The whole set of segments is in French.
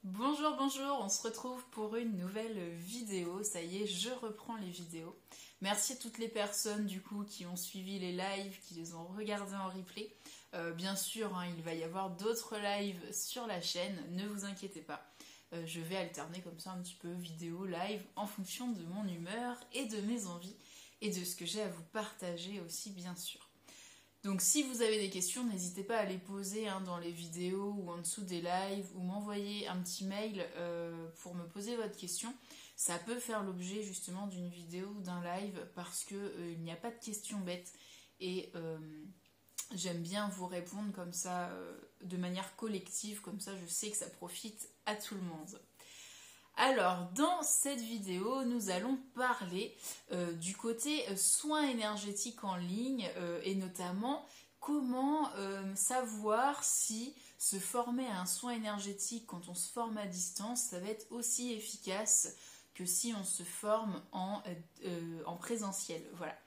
Bonjour, bonjour, on se retrouve pour une nouvelle vidéo. Ça y est, je reprends les vidéos. Merci à toutes les personnes du coup qui ont suivi les lives, qui les ont regardés en replay. Bien sûr, hein, il va y avoir d'autres lives sur la chaîne, ne vous inquiétez pas. Je vais alterner comme ça un petit peu vidéo, live, en fonction de mon humeur et de mes envies et de ce que j'ai à vous partager aussi, bien sûr. Donc si vous avez des questions, n'hésitez pas à les poser dans les vidéos ou en dessous des lives ou m'envoyer un petit mail pour me poser votre question. Ça peut faire l'objet justement d'une vidéo ou d'un live parce qu'il n'y a pas de questions bêtes et j'aime bien vous répondre comme ça de manière collective, comme ça je sais que ça profite à tout le monde. Alors, dans cette vidéo, nous allons parler du côté soins énergétiques en ligne et notamment comment savoir si se former à un soin énergétique quand on se forme à distance, ça va être aussi efficace que si on se forme en présentiel. Voilà.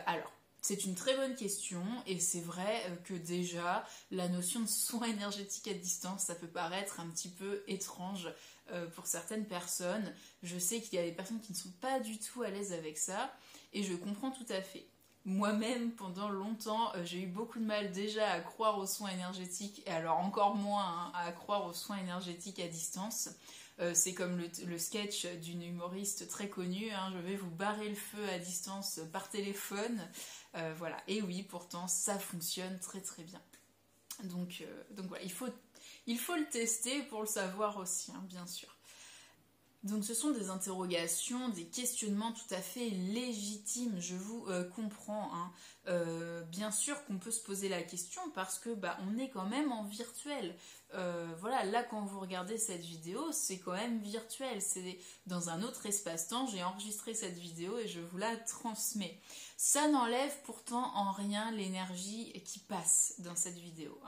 Alors, c'est une très bonne question et c'est vrai que déjà la notion de soins énergétiques à distance, ça peut paraître un petit peu étrange pour certaines personnes. Je sais qu'il y a des personnes qui ne sont pas du tout à l'aise avec ça et je comprends tout à fait. Moi-même, pendant longtemps, j'ai eu beaucoup de mal déjà à croire aux soins énergétiques et alors encore moins à croire aux soins énergétiques à distance. C'est comme le sketch d'une humoriste très connue, je vais vous barrer le feu à distance par téléphone. Voilà, et oui, pourtant ça fonctionne très très bien. Donc voilà, il faut le tester pour le savoir aussi, bien sûr. Donc ce sont des interrogations, des questionnements tout à fait légitimes, je vous comprends. Bien sûr qu'on peut se poser la question parce que on est quand même en virtuel. Voilà, là quand vous regardez cette vidéo, c'est quand même virtuel, c'est dans un autre espace-temps, j'ai enregistré cette vidéo et je vous la transmets. Ça n'enlève pourtant en rien l'énergie qui passe dans cette vidéo.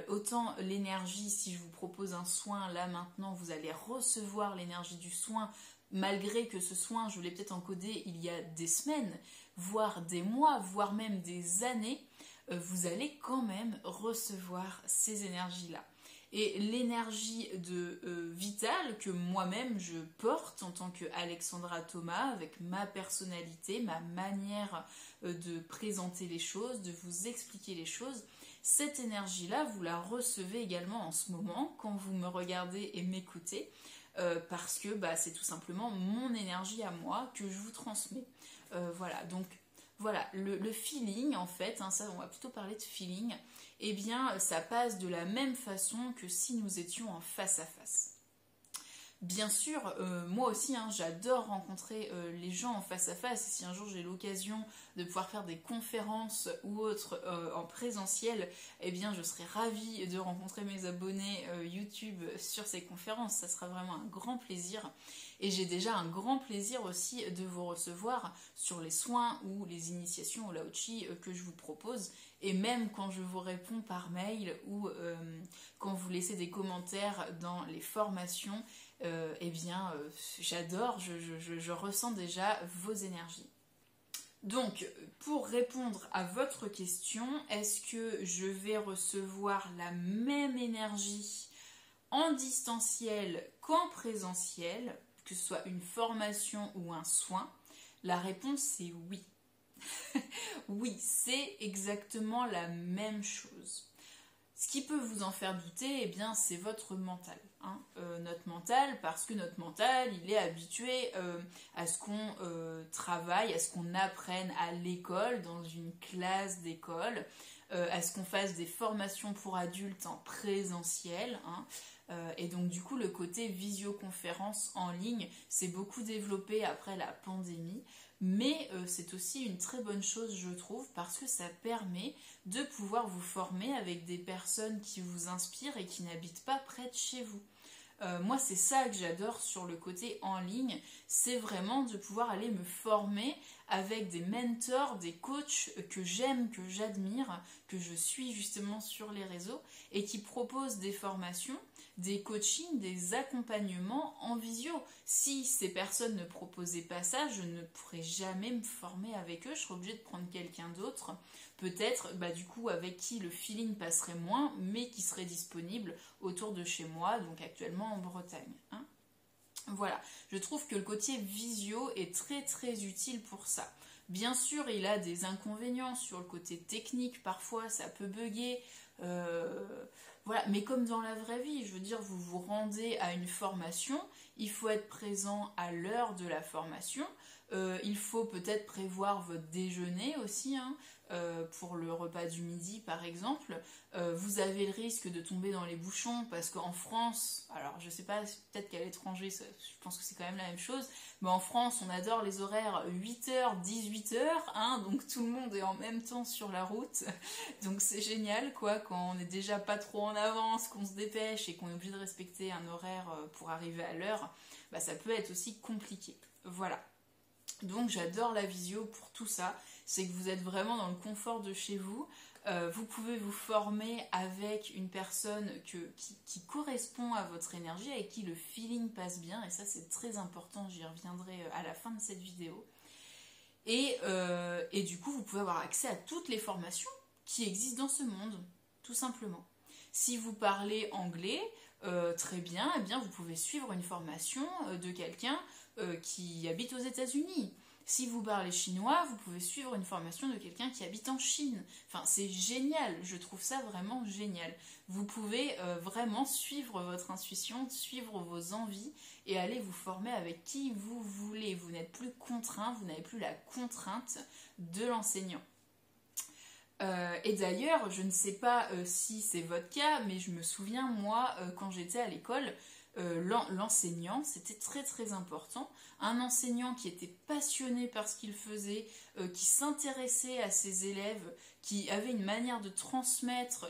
Autant l'énergie, si je vous propose un soin, là maintenant, vous allez recevoir l'énergie du soin, malgré que ce soin, je l'ai peut-être encodé il y a des semaines, voire des mois, voire même des années, vous allez quand même recevoir ces énergies-là. Et l'énergie vitale que moi-même je porte en tant que Alexandra Thomas, avec ma personnalité, ma manière de présenter les choses, de vous expliquer les choses, cette énergie-là, vous la recevez également en ce moment quand vous me regardez et m'écoutez, parce que c'est tout simplement mon énergie à moi que je vous transmets. Voilà, donc voilà, le feeling en fait, ça on va plutôt parler de feeling, eh bien ça passe de la même façon que si nous étions en face à face. Bien sûr, moi aussi, j'adore rencontrer les gens en face à face. Si un jour j'ai l'occasion de pouvoir faire des conférences ou autres en présentiel, eh bien je serai ravie de rencontrer mes abonnés YouTube sur ces conférences. Ça sera vraiment un grand plaisir. Et j'ai déjà un grand plaisir aussi de vous recevoir sur les soins ou les initiations au Lao-Chi que je vous propose. Et même quand je vous réponds par mail ou quand vous laissez des commentaires dans les formations, eh bien j'adore, je ressens déjà vos énergies. Donc, pour répondre à votre question, est-ce que je vais recevoir la même énergie en distanciel qu'en présentiel, que ce soit une formation ou un soin? La réponse est oui. Oui, c'est exactement la même chose. Ce qui peut vous en faire douter, eh bien, c'est votre mental. Notre mental, parce que notre mental, il est habitué à ce qu'on travaille, à ce qu'on apprenne à l'école, dans une classe d'école, à ce qu'on fasse des formations pour adultes en présentiel. Et donc du coup, le côté visioconférence en ligne s'est beaucoup développé après la pandémie. Mais c'est aussi une très bonne chose, je trouve, parce que ça permet de pouvoir vous former avec des personnes qui vous inspirent et qui n'habitent pas près de chez vous. Moi, c'est ça que j'adore sur le côté en ligne, c'est vraiment de pouvoir aller me former avec des mentors, des coachs que j'aime, que j'admire, que je suis justement sur les réseaux et qui proposent des formations, des coachings, des accompagnements en visio. Si ces personnes ne proposaient pas ça, je ne pourrais jamais me former avec eux, je serais obligée de prendre quelqu'un d'autre, peut-être du coup avec qui le feeling passerait moins, mais qui serait disponible autour de chez moi, donc actuellement en Bretagne. Hein. Voilà, je trouve que le côté visio est très très utile pour ça. Bien sûr, il a des inconvénients sur le côté technique, parfois ça peut bugger, voilà. Mais comme dans la vraie vie, je veux dire, vous vous rendez à une formation, il faut être présent à l'heure de la formation, il faut peut-être prévoir votre déjeuner aussi, hein, pour le repas du midi par exemple. Vous avez le risque de tomber dans les bouchons parce qu'en France, alors je sais pas, peut-être qu'à l'étranger, je pense que c'est quand même la même chose, mais en France on adore les horaires 8h, 18h, hein, donc tout le monde est en même temps sur la route, donc c'est génial quoi, quand on est déjà pas trop en avance, qu'on se dépêche et qu'on est obligé de respecter un horaire pour arriver à l'heure, ça peut être aussi compliqué. Voilà. Donc j'adore la visio pour tout ça, c'est que vous êtes vraiment dans le confort de chez vous, vous pouvez vous former avec une personne qui correspond à votre énergie, avec qui le feeling passe bien, et ça c'est très important, j'y reviendrai à la fin de cette vidéo. Et du coup vous pouvez avoir accès à toutes les formations qui existent dans ce monde, tout simplement. Si vous parlez anglais, très bien, eh bien vous pouvez suivre une formation de quelqu'un qui habite aux États-Unis. Si vous parlez chinois, vous pouvez suivre une formation de quelqu'un qui habite en Chine. Enfin, c'est génial, je trouve ça vraiment génial. Vous pouvez vraiment suivre votre intuition, suivre vos envies et aller vous former avec qui vous voulez. Vous n'êtes plus contraint, vous n'avez plus la contrainte de l'enseignant. Et d'ailleurs, je ne sais pas si c'est votre cas, mais je me souviens, moi, quand j'étais à l'école, l'enseignant, c'était très très important. Un enseignant qui était passionné par ce qu'il faisait, qui s'intéressait à ses élèves, qui avait une manière de transmettre,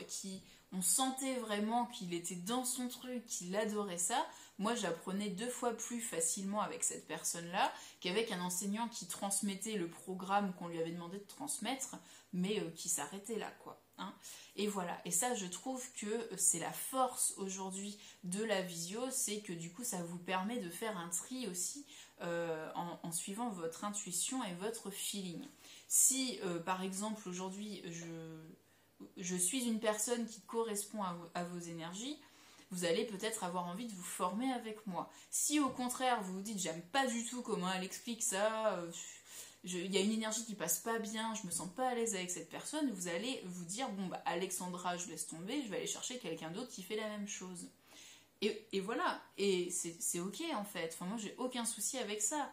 on sentait vraiment qu'il était dans son truc, qu'il adorait ça. Moi, j'apprenais 2 fois plus facilement avec cette personne-là qu'avec un enseignant qui transmettait le programme qu'on lui avait demandé de transmettre, mais qui s'arrêtait là, quoi. Hein. Et voilà, et ça je trouve que c'est la force aujourd'hui de la visio, c'est que du coup ça vous permet de faire un tri aussi en suivant votre intuition et votre feeling. Si par exemple aujourd'hui je suis une personne qui correspond à vos énergies, vous allez peut-être avoir envie de vous former avec moi. Si au contraire vous vous dites j'aime pas du tout comment elle explique ça, il y a une énergie qui passe pas bien, je me sens pas à l'aise avec cette personne, vous allez vous dire bon Alexandra je laisse tomber, je vais aller chercher quelqu'un d'autre qui fait la même chose. Et voilà, et c'est ok en fait, enfin moi j'ai aucun souci avec ça.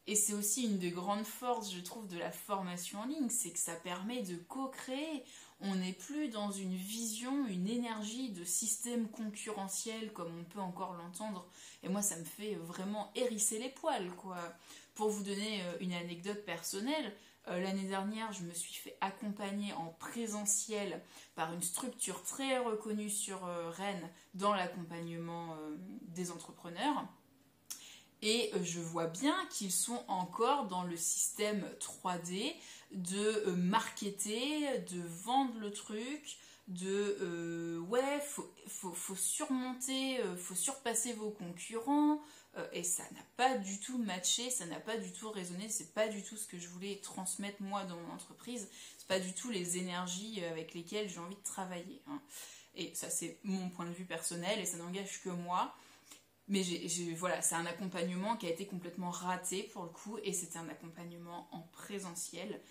Et c'est aussi une des grandes forces je trouve de la formation en ligne, c'est que ça permet de co-créer. On n'est plus dans une vision, une énergie de système concurrentiel comme on peut encore l'entendre. Et moi ça me fait vraiment hérisser les poils quoi. Pour vous donner une anecdote personnelle, l'année dernière, je me suis fait accompagner en présentiel par une structure très reconnue sur Rennes dans l'accompagnement des entrepreneurs. Et je vois bien qu'ils sont encore dans le système 3D de marketer, de vendre le truc, faut surmonter, faut surpasser vos concurrents, et ça n'a pas du tout matché, ça n'a pas du tout résonné, c'est pas du tout ce que je voulais transmettre moi dans mon entreprise, c'est pas du tout les énergies avec lesquelles j'ai envie de travailler. Hein. Et ça c'est mon point de vue personnel et ça n'engage que moi. Mais voilà, c'est un accompagnement qui a été complètement raté pour le coup, et c'était un accompagnement en présentiel,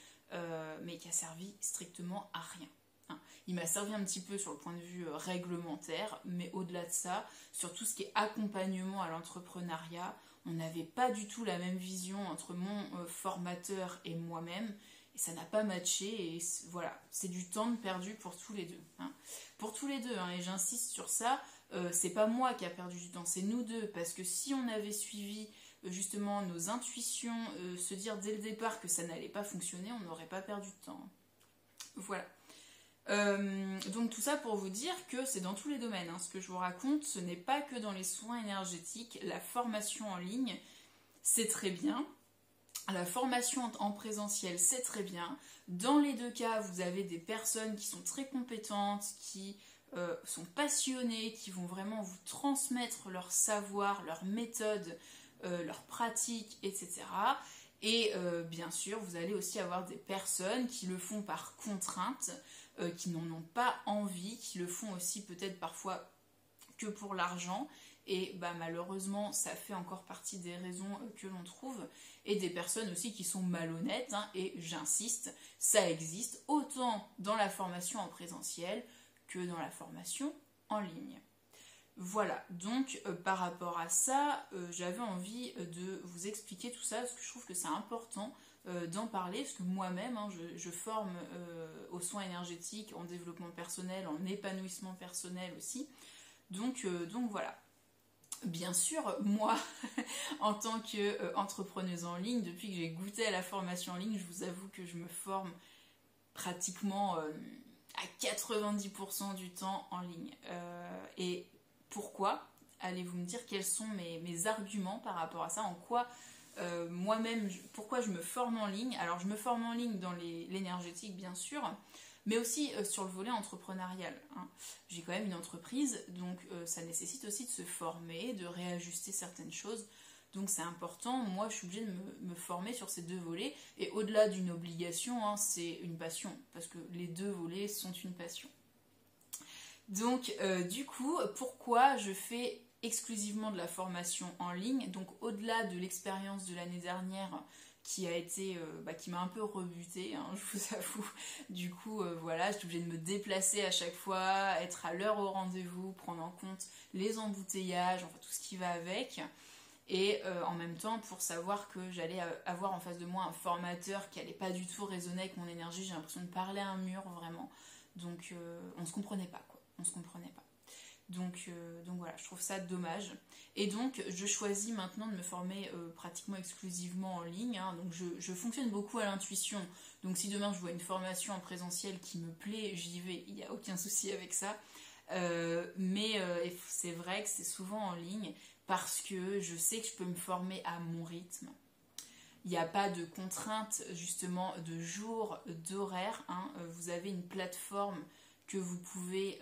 mais qui a servi strictement à rien. Hein. Il m'a servi un petit peu sur le point de vue réglementaire, mais au-delà de ça, sur tout ce qui est accompagnement à l'entrepreneuriat, on n'avait pas du tout la même vision entre mon formateur et moi-même, et ça n'a pas matché, et voilà, c'est du temps perdu pour tous les deux. Hein. Pour tous les deux, hein, et j'insiste sur ça, c'est pas moi qui a perdu du temps, c'est nous deux, parce que si on avait suivi justement nos intuitions, se dire dès le départ que ça n'allait pas fonctionner, on n'aurait pas perdu de temps. Voilà. Donc tout ça pour vous dire que c'est dans tous les domaines, hein, ce que je vous raconte, ce n'est pas que dans les soins énergétiques, la formation en ligne, c'est très bien, la formation en présentiel, c'est très bien, dans les deux cas, vous avez des personnes qui sont très compétentes, qui sont passionnés, qui vont vraiment vous transmettre leur savoir, leur méthode, leurs pratiques, etc. Et bien sûr, vous allez aussi avoir des personnes qui le font par contrainte, qui n'en ont pas envie, qui le font aussi peut-être parfois que pour l'argent. Et malheureusement, ça fait encore partie des raisons que l'on trouve. Et des personnes aussi qui sont malhonnêtes, hein, et j'insiste, ça existe autant dans la formation en présentiel que dans la formation en ligne. Voilà, donc par rapport à ça, j'avais envie de vous expliquer tout ça, parce que je trouve que c'est important d'en parler, parce que moi-même, hein, je forme aux soins énergétiques, en développement personnel, en épanouissement personnel aussi. Donc voilà. Bien sûr, moi, en tant qu'entrepreneuse en ligne, depuis que j'ai goûté à la formation en ligne, je vous avoue que je me forme pratiquement à 90% du temps en ligne. Et pourquoi? Allez-vous me dire quels sont mes arguments par rapport à ça? En quoi moi-même, pourquoi je me forme en ligne? Alors, je me forme en ligne dans l'énergétique, bien sûr, mais aussi sur le volet entrepreneurial, hein. J'ai quand même une entreprise, donc ça nécessite aussi de se former, de réajuster certaines choses. Donc c'est important, moi je suis obligée de me former sur ces deux volets, et au-delà d'une obligation, hein, c'est une passion, parce que les deux volets sont une passion. Donc du coup, pourquoi je fais exclusivement de la formation en ligne? Donc au-delà de l'expérience de l'année dernière, qui a été, qui m'a un peu rebutée, hein, je vous avoue. Du coup, voilà, j'étais obligée de me déplacer à chaque fois, être à l'heure au rendez-vous, prendre en compte les embouteillages, enfin tout ce qui va avec. Et en même temps, pour savoir que j'allais avoir en face de moi un formateur qui allait pas du tout résonner avec mon énergie, j'ai l'impression de parler à un mur, vraiment. Donc, on se comprenait pas, quoi. On se comprenait pas. Donc voilà, je trouve ça dommage. Et donc je choisis maintenant de me former pratiquement exclusivement en ligne, hein. Donc je fonctionne beaucoup à l'intuition. Donc si demain je vois une formation en présentiel qui me plaît, j'y vais, il n'y a aucun souci avec ça. Mais c'est vrai que c'est souvent en ligne parce que je sais que je peux me former à mon rythme. Il n'y a pas de contrainte justement de jour, d'horaire, hein. Vous avez une plateforme que vous pouvez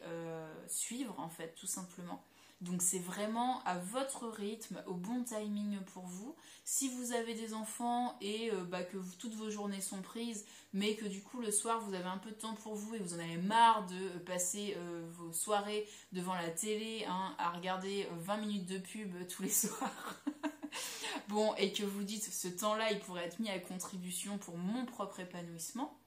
suivre en fait, tout simplement. Donc c'est vraiment à votre rythme, au bon timing pour vous. Si vous avez des enfants et que toutes vos journées sont prises, mais que du coup le soir vous avez un peu de temps pour vous et vous en avez marre de passer vos soirées devant la télé, hein, à regarder 20 minutes de pub tous les soirs. Bon, et que vous dites ce temps-là il pourrait être mis à contribution pour mon propre épanouissement,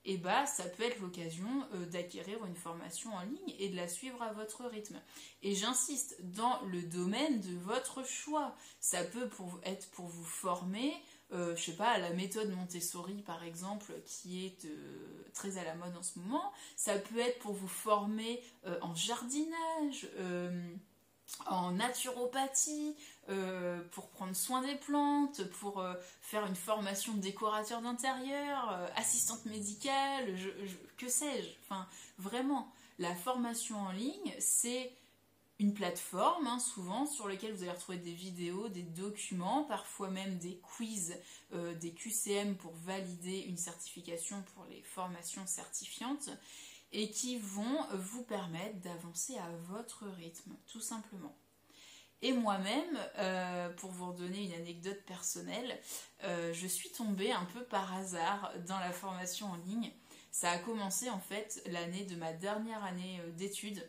et ça peut être l'occasion d'acquérir une formation en ligne et de la suivre à votre rythme. Et j'insiste, dans le domaine de votre choix. Ça peut être pour vous former, je sais pas, à la méthode Montessori par exemple, qui est très à la mode en ce moment. Ça peut être pour vous former en jardinage, en naturopathie, pour prendre soin des plantes, pour faire une formation de décorateur d'intérieur, assistante médicale, que sais-je. Enfin, vraiment, la formation en ligne, c'est une plateforme, hein, souvent, sur laquelle vous allez retrouver des vidéos, des documents, parfois même des quiz, des QCM pour valider une certification pour les formations certifiantes, et qui vont vous permettre d'avancer à votre rythme, tout simplement. Et moi-même, pour vous redonner une anecdote personnelle, je suis tombée un peu par hasard dans la formation en ligne. Ça a commencé en fait l'année de ma dernière année d'études.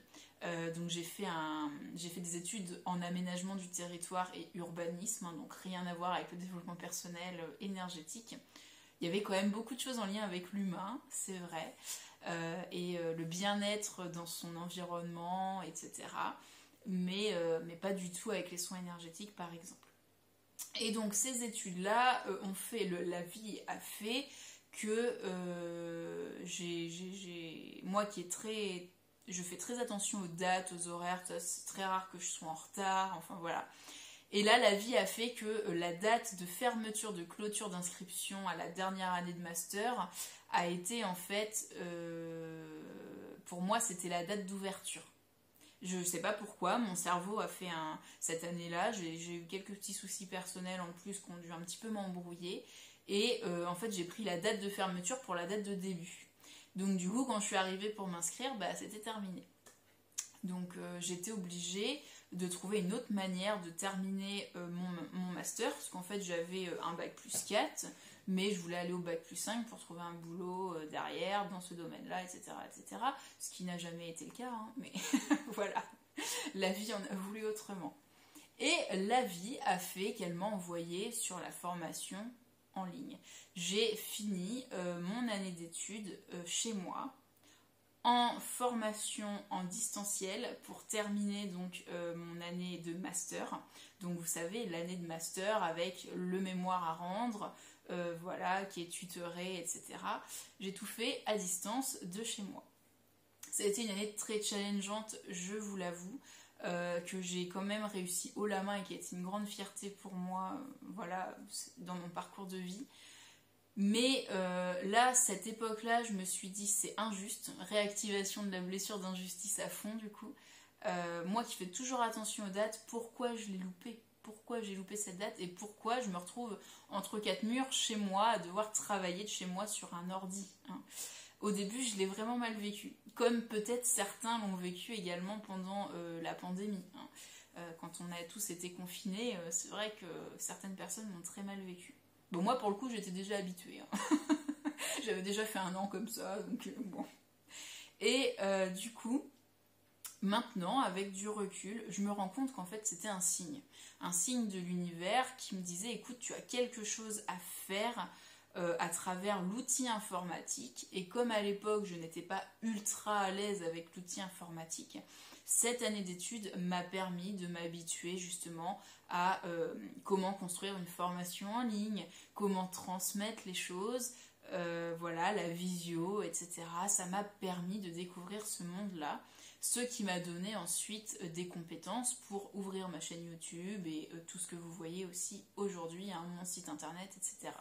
Donc j'ai fait des études en aménagement du territoire et urbanisme, hein, donc rien à voir avec le développement personnel énergétique. Il y avait quand même beaucoup de choses en lien avec l'humain, c'est vrai, et le bien-être dans son environnement, etc. Mais pas du tout avec les soins énergétiques, par exemple. Et donc ces études-là ont fait, la vie a fait que moi qui je fais très attention aux dates, aux horaires, c'est très rare que je sois en retard, enfin voilà. Et là, la vie a fait que la date de fermeture, de clôture d'inscription à la dernière année de master a été en fait, pour moi, c'était la date d'ouverture. Je ne sais pas pourquoi, mon cerveau a fait cette année-là, j'ai eu quelques petits soucis personnels en plus qui ont dû un petit peu m'embrouiller. Et en fait, j'ai pris la date de fermeture pour la date de début. Donc du coup, quand je suis arrivée pour m'inscrire, c'était terminé. Donc j'étais obligée de trouver une autre manière de terminer mon master, parce qu'en fait j'avais un bac plus 4, mais je voulais aller au bac plus 5 pour trouver un boulot derrière, dans ce domaine-là, etc., etc. Ce qui n'a jamais été le cas, hein, mais voilà, la vie en a voulu autrement. Et la vie a fait qu'elle m'a envoyée sur la formation en ligne. J'ai fini mon année d'études chez moi, en formation en distanciel pour terminer donc mon année de master. Donc vous savez, l'année de master avec le mémoire à rendre, voilà, qui est tutoré, etc. J'ai tout fait à distance de chez moi. Ça a été une année très challengeante, je vous l'avoue, que j'ai quand même réussi haut la main et qui a été une grande fierté pour moi, voilà, dans mon parcours de vie. Mais là, cette époque-là, je me suis dit c'est injuste, réactivation de la blessure d'injustice à fond du coup. Moi qui fais toujours attention aux dates, pourquoi je l'ai loupé? Pourquoi j'ai loupé cette date et pourquoi je me retrouve entre quatre murs chez moi à devoir travailler de chez moi sur un ordi, hein. Au début, je l'ai vraiment mal vécu, comme peut-être certains l'ont vécu également pendant la pandémie, hein. Quand on a tous été confinés, c'est vrai que certaines personnes l'ont très mal vécu. Bon, moi, pour le coup, j'étais déjà habituée, hein. J'avais déjà fait 1 an comme ça, donc bon. Et du coup, maintenant, avec du recul, je me rends compte qu'en fait, c'était un signe. Un signe de l'univers qui me disait, écoute, tu as quelque chose à faire à travers l'outil informatique. Et comme à l'époque, je n'étais pas ultra à l'aise avec l'outil informatique, cette année d'études m'a permis de m'habituer justement à comment construire une formation en ligne, comment transmettre les choses, voilà, la visio, etc. Ça m'a permis de découvrir ce monde-là, ce qui m'a donné ensuite des compétences pour ouvrir ma chaîne YouTube et tout ce que vous voyez aussi aujourd'hui, hein, mon site internet, etc.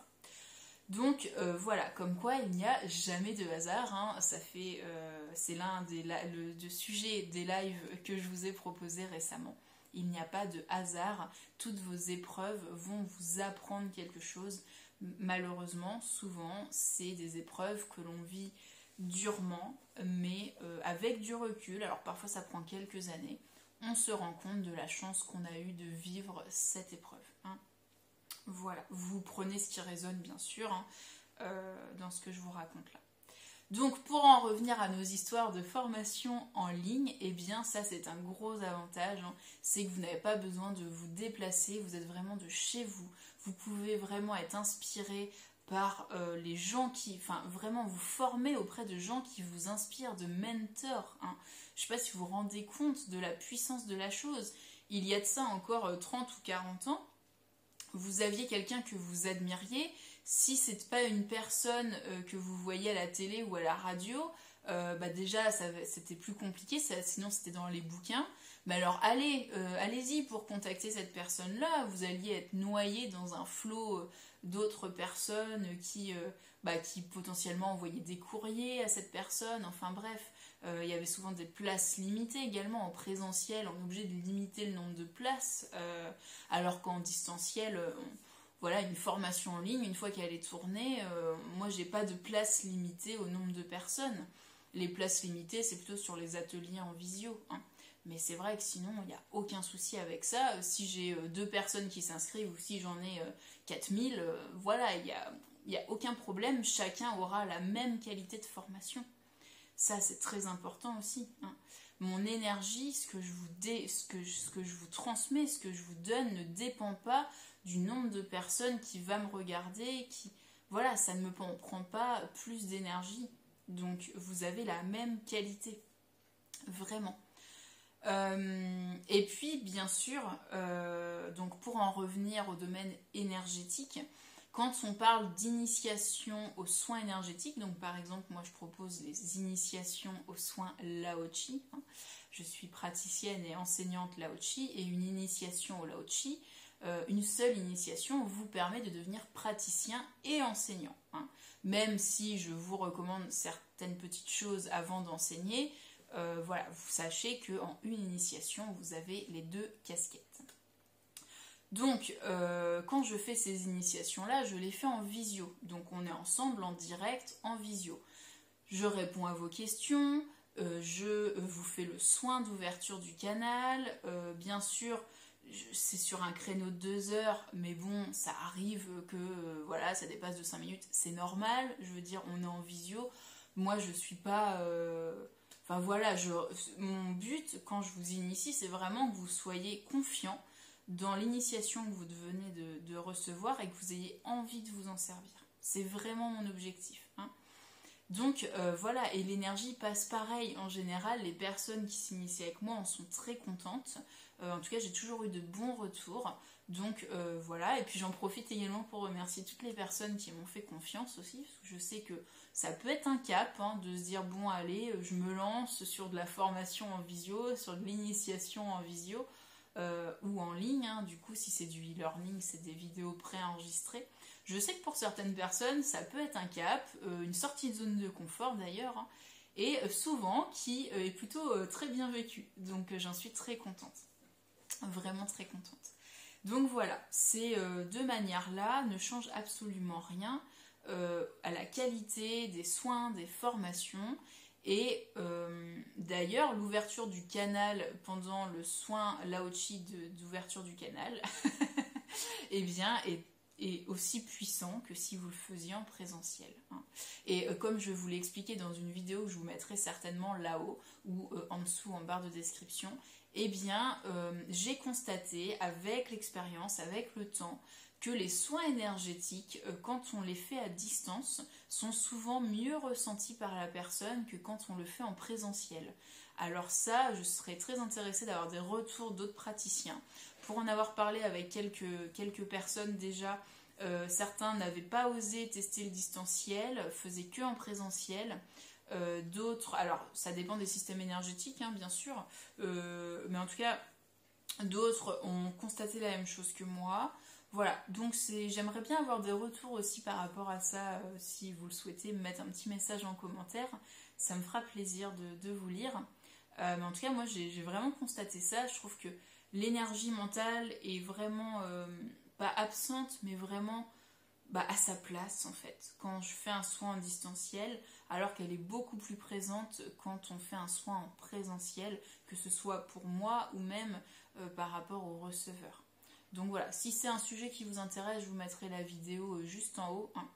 Donc voilà, comme quoi il n'y a jamais de hasard, hein. C'est l'un des sujets des lives que je vous ai proposé récemment. Il n'y a pas de hasard, toutes vos épreuves vont vous apprendre quelque chose. Malheureusement, souvent, c'est des épreuves que l'on vit durement, mais avec du recul. Alors parfois ça prend quelques années, on se rend compte de la chance qu'on a eue de vivre cette épreuve, hein. Voilà, vous prenez ce qui résonne bien sûr, hein, dans ce que je vous raconte là. Donc pour en revenir à nos histoires de formation en ligne, eh bien ça c'est un gros avantage, hein, c'est que vous n'avez pas besoin de vous déplacer, vous êtes vraiment de chez vous. Vous pouvez vraiment être inspiré par les gens qui, enfin vraiment vous former auprès de gens qui vous inspirent, de mentors, hein. Je ne sais pas si vous vous rendez compte de la puissance de la chose. Il y a de ça encore 30 ou 40 ans, vous aviez quelqu'un que vous admiriez, si c'est pas une personne que vous voyez à la télé ou à la radio, déjà c'était plus compliqué, sinon c'était dans les bouquins. Mais alors allez-y pour contacter cette personne-là, vous alliez être noyé dans un flot d'autres personnes qui potentiellement envoyaient des courriers à cette personne, enfin bref. Il y avait souvent des places limitées également en présentiel, on est obligé de limiter le nombre de places, alors qu'en distanciel, voilà, une formation en ligne, une fois qu'elle est tournée, moi j'ai pas de place limitée au nombre de personnes. Les places limitées, c'est plutôt sur les ateliers en visio, hein. Mais c'est vrai que sinon, il n'y a aucun souci avec ça. Si j'ai 2 personnes qui s'inscrivent ou si j'en ai 4000, voilà, il n'y a aucun problème, chacun aura la même qualité de formation. Ça, c'est très important aussi, hein. Mon énergie, ce que je vous transmets, ce que je vous donne ne dépend pas du nombre de personnes qui va me regarder, voilà, ça ne me prend pas plus d'énergie. Donc, vous avez la même qualité, vraiment. Et puis, bien sûr, donc pour en revenir au domaine énergétique, quand on parle d'initiation aux soins énergétiques, donc par exemple, moi je propose les initiations aux soins Lao-Chi, hein. Je suis praticienne et enseignante Lao-Chi, et une initiation au Lao-Chi, une seule initiation vous permet de devenir praticien et enseignant, hein. Même si je vous recommande certaines petites choses avant d'enseigner, voilà, vous sachez qu'en une initiation, vous avez les 2 casquettes. Donc, quand je fais ces initiations-là, je les fais en visio. Donc, on est ensemble en direct, en visio. Je réponds à vos questions, je vous fais le soin d'ouverture du canal. Bien sûr, c'est sur un créneau de 2 heures, mais bon, ça arrive que voilà, ça dépasse de 5 minutes, c'est normal. Je veux dire, on est en visio. Moi, je suis pas. Enfin voilà, mon but quand je vous initie, c'est vraiment que vous soyez confiant dans l'initiation que vous venez de recevoir et que vous ayez envie de vous en servir. C'est vraiment mon objectif. Hein. Donc voilà, et l'énergie passe pareil. En général, les personnes qui s'initient avec moi en sont très contentes. En tout cas, j'ai toujours eu de bons retours. Donc voilà, et puis j'en profite également pour remercier toutes les personnes qui m'ont fait confiance aussi, parce que je sais que ça peut être un cap hein, de se dire bon allez, je me lance sur de la formation en visio, sur de l'initiation en visio ou en ligne. Hein. Du coup, si c'est du e-learning, c'est des vidéos préenregistrées. Je sais que pour certaines personnes, ça peut être un cap, une sortie de zone de confort d'ailleurs, hein, et souvent qui est plutôt très bien vécu. Donc j'en suis très contente, vraiment très contente. Donc voilà, ces deux manières-là ne changent absolument rien à la qualité des soins, des formations. Et d'ailleurs, l'ouverture du canal pendant le soin Laochi d'ouverture du canal, eh bien, est aussi puissant que si vous le faisiez en présentiel. Hein. Et comme je vous l'ai expliqué dans une vidéo que je vous mettrai certainement là-haut ou en dessous en barre de description, eh bien, j'ai constaté avec l'expérience, avec le temps, que les soins énergétiques, quand on les fait à distance, sont souvent mieux ressentis par la personne que quand on le fait en présentiel. Alors ça, je serais très intéressée d'avoir des retours d'autres praticiens. Pour en avoir parlé avec quelques personnes déjà, certains n'avaient pas osé tester le distanciel, faisaient que en présentiel. D'autres, alors ça dépend des systèmes énergétiques hein, bien sûr, mais en tout cas d'autres ont constaté la même chose que moi. Voilà, donc j'aimerais bien avoir des retours aussi par rapport à ça, si vous le souhaitez, me mettre un petit message en commentaire, ça me fera plaisir de vous lire. Mais en tout cas, moi j'ai vraiment constaté ça, je trouve que l'énergie mentale est vraiment pas absente, mais vraiment à sa place en fait, quand je fais un soin en distanciel, alors qu'elle est beaucoup plus présente quand on fait un soin en présentiel, que ce soit pour moi ou même par rapport au receveur. Donc voilà, si c'est un sujet qui vous intéresse, je vous mettrai la vidéo juste en haut. Hein.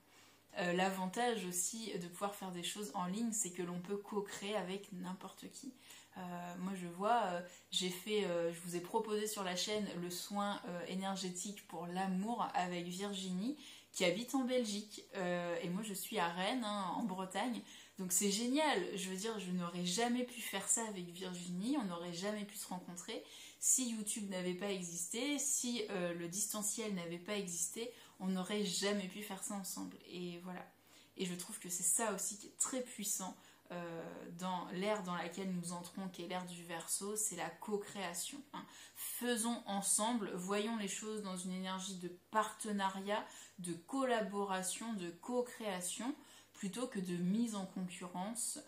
L'avantage aussi de pouvoir faire des choses en ligne, c'est que l'on peut co-créer avec n'importe qui. Moi je vois, je vous ai proposé sur la chaîne le soin énergétique pour l'amour avec Virginie qui habite en Belgique et moi je suis à Rennes hein, en Bretagne, donc c'est génial. Je veux dire, je n'aurais jamais pu faire ça avec Virginie, on n'aurait jamais pu se rencontrer si YouTube n'avait pas existé, si le distanciel n'avait pas existé, on n'aurait jamais pu faire ça ensemble. Et voilà, et je trouve que c'est ça aussi qui est très puissant dans l'ère dans laquelle nous entrons, qui est l'ère du Verseau, c'est la co-création. Hein. Faisons ensemble, voyons les choses dans une énergie de partenariat, de collaboration, de co-création, plutôt que de mise en concurrence,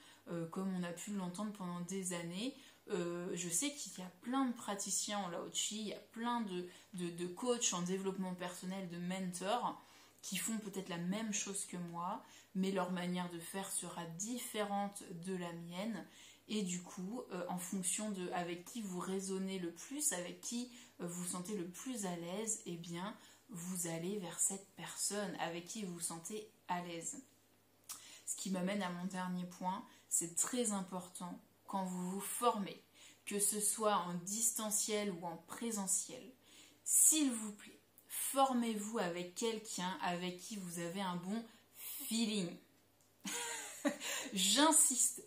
comme on a pu l'entendre pendant des années. Je sais qu'il y a plein de praticiens en Laochi, il y a plein de coachs en développement personnel, de mentors, qui font peut-être la même chose que moi, mais leur manière de faire sera différente de la mienne. Et du coup, en fonction de avec qui vous raisonnez le plus, avec qui vous vous sentez le plus à l'aise, eh bien, vous allez vers cette personne avec qui vous vous sentez à l'aise. Ce qui m'amène à mon dernier point, c'est très important quand vous vous formez, que ce soit en distanciel ou en présentiel. S'il vous plaît, formez-vous avec quelqu'un avec qui vous avez un bon feeling. J'insiste.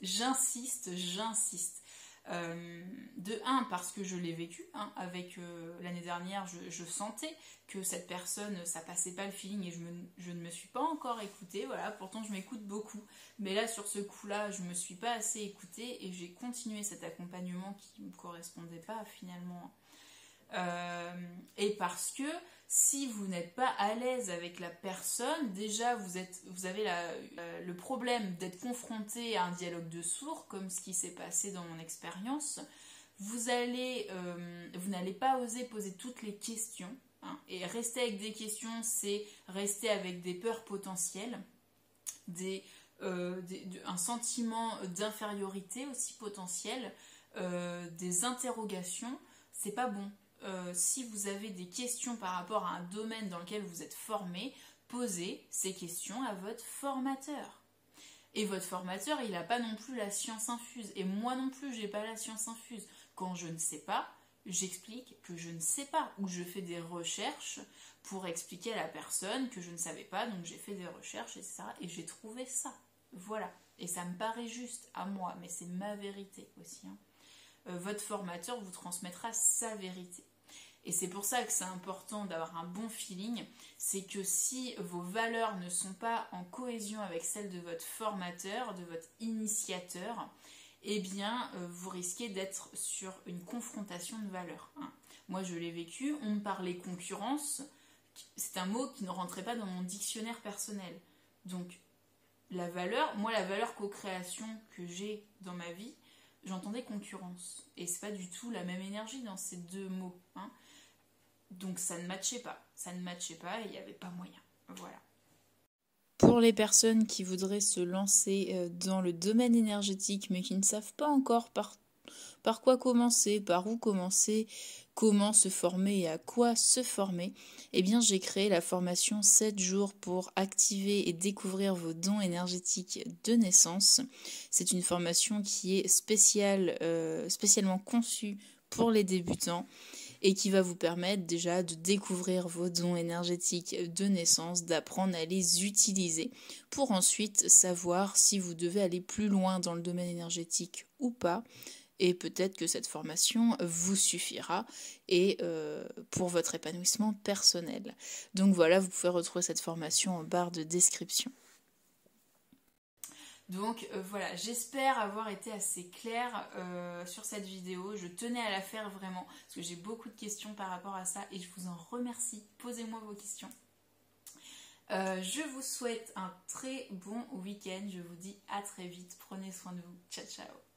De un, parce que je l'ai vécu, hein, avec l'année dernière, je sentais que cette personne, ça passait pas le feeling et je ne me suis pas encore écoutée, voilà, pourtant je m'écoute beaucoup, mais là sur ce coup-là, je me suis pas assez écoutée et j'ai continué cet accompagnement qui me correspondait pas finalement. Et parce que si vous n'êtes pas à l'aise avec la personne, déjà vous avez le problème d'être confronté à un dialogue de sourds, comme ce qui s'est passé dans mon expérience. Vous n'allez pas oser poser toutes les questions. Hein, et rester avec des questions, c'est rester avec des peurs potentielles, des un sentiment d'infériorité aussi potentiel, des interrogations, c'est pas bon. Si vous avez des questions par rapport à un domaine dans lequel vous êtes formé, posez ces questions à votre formateur. Et votre formateur, il n'a pas non plus la science infuse. Et moi non plus, j'ai pas la science infuse. Quand je ne sais pas, j'explique que je ne sais pas. Ou je fais des recherches pour expliquer à la personne que je ne savais pas. Donc j'ai fait des recherches, etc. Et j'ai trouvé ça. Voilà. Et ça me paraît juste à moi. Mais c'est ma vérité aussi. Votre formateur vous transmettra sa vérité. Et c'est pour ça que c'est important d'avoir un bon feeling, c'est que si vos valeurs ne sont pas en cohésion avec celles de votre formateur, de votre initiateur, eh bien vous risquez d'être sur une confrontation de valeurs. Moi je l'ai vécu, on me parlait concurrence, c'est un mot qui ne rentrait pas dans mon dictionnaire personnel. Donc la valeur co-création que j'ai dans ma vie, j'entendais concurrence. Et c'est pas du tout la même énergie dans ces deux mots. Donc ça ne matchait pas. Ça ne matchait pas et il n'y avait pas moyen. Voilà. Pour les personnes qui voudraient se lancer dans le domaine énergétique mais qui ne savent pas encore par quoi commencer, par où commencer, comment se former et à quoi se former, eh bien j'ai créé la formation 7 jours pour activer et découvrir vos dons énergétiques de naissance. C'est une formation qui est spécialement conçue pour les débutants et qui va vous permettre déjà de découvrir vos dons énergétiques de naissance, d'apprendre à les utiliser pour ensuite savoir si vous devez aller plus loin dans le domaine énergétique ou pas. Et peut-être que cette formation vous suffira et pour votre épanouissement personnel. Donc voilà, vous pouvez retrouver cette formation en barre de description. Donc voilà, j'espère avoir été assez claire sur cette vidéo. Je tenais à la faire vraiment parce que j'ai beaucoup de questions par rapport à ça et je vous en remercie. Posez-moi vos questions. Je vous souhaite un très bon week-end. Je vous dis à très vite. Prenez soin de vous. Ciao, ciao.